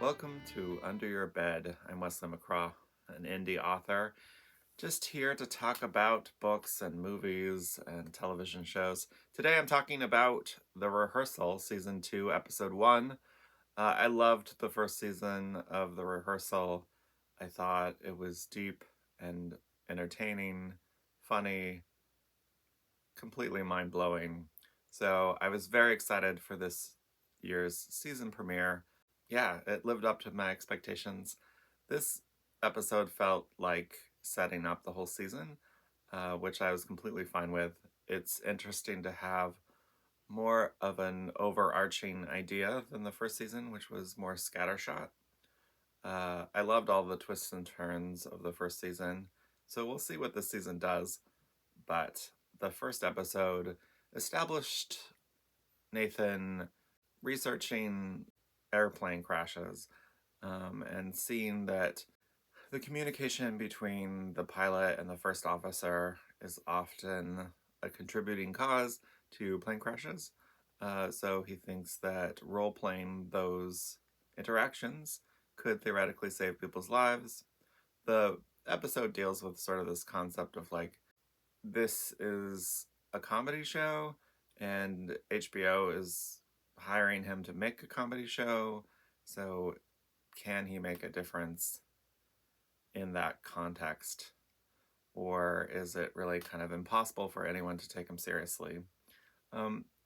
Welcome to Under Your Bed. I'm Wesley McCraw, an indie author, just here to talk about books and movies and television shows. Today I'm talking about The Rehearsal, Season 2, Episode 1. I loved the first season of The Rehearsal. I thought it was deep and entertaining, funny, completely mind-blowing. So I was very excited for this year's season premiere. Yeah, it lived up to my expectations. This episode felt like setting up the whole season, which I was completely fine with. It's interesting to have more of an overarching idea than the first season, which was more scattershot. I loved all the twists and turns of the first season, so we'll see what this season does. But the first episode established Nathan researching airplane crashes and seeing that the communication between the pilot and the first officer is often a contributing cause to plane crashes. So he thinks that role-playing those interactions could theoretically save people's lives. The episode deals with sort of this concept of like, this is a comedy show and HBO is hiring him to make a comedy show, so can he make a difference in that context? Or is it really kind of impossible for anyone to take him seriously?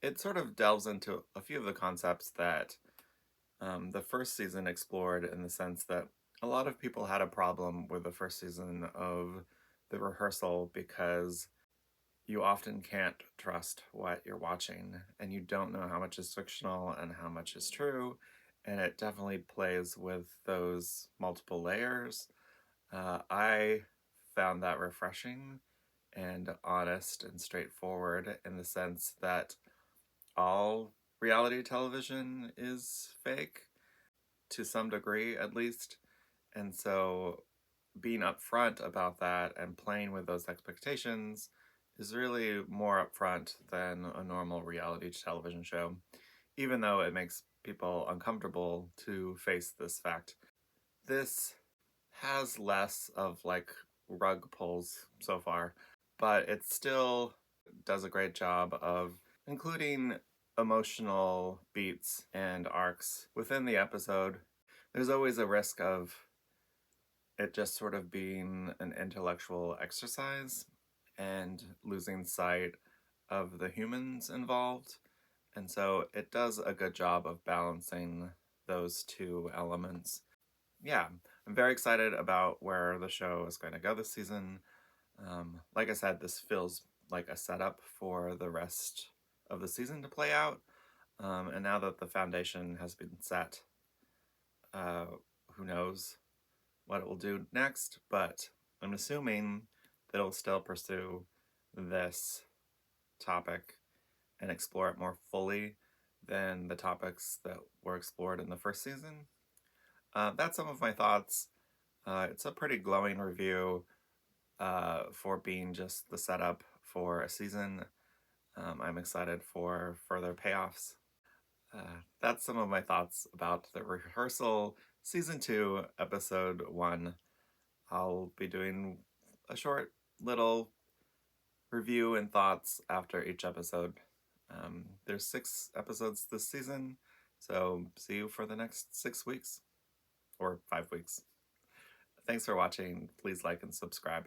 It sort of delves into a few of the concepts that the first season explored, in the sense that a lot of people had a problem with the first season of The Rehearsal because you often can't trust what you're watching, and you don't know how much is fictional and how much is true, and it definitely plays with those multiple layers. I found that refreshing and honest and straightforward, in the sense that all reality television is fake, to some degree at least, and so being upfront about that and playing with those expectations is really more upfront than a normal reality television show, even though it makes people uncomfortable to face this fact. This has less of like rug pulls so far, but it still does a great job of including emotional beats and arcs within the episode. There's always a risk of it just sort of being an intellectual exercise and losing sight of the humans involved. And so it does a good job of balancing those two elements. Yeah, I'm very excited about where the show is going to go this season. Like I said, this feels like a setup for the rest of the season to play out. And now that the foundation has been set, who knows what it will do next, but I'm assuming that it'll still pursue this topic and explore it more fully than the topics that were explored in the first season. That's some of my thoughts. It's a pretty glowing review for being just the setup for a season. I'm excited for further payoffs. That's some of my thoughts about The Rehearsal, Season 2, Episode 1. I'll be doing a short little review and thoughts after each episode. There's 6 episodes this season, so see you for the next 6 weeks, or 5 weeks. Thanks for watching. Please like and subscribe.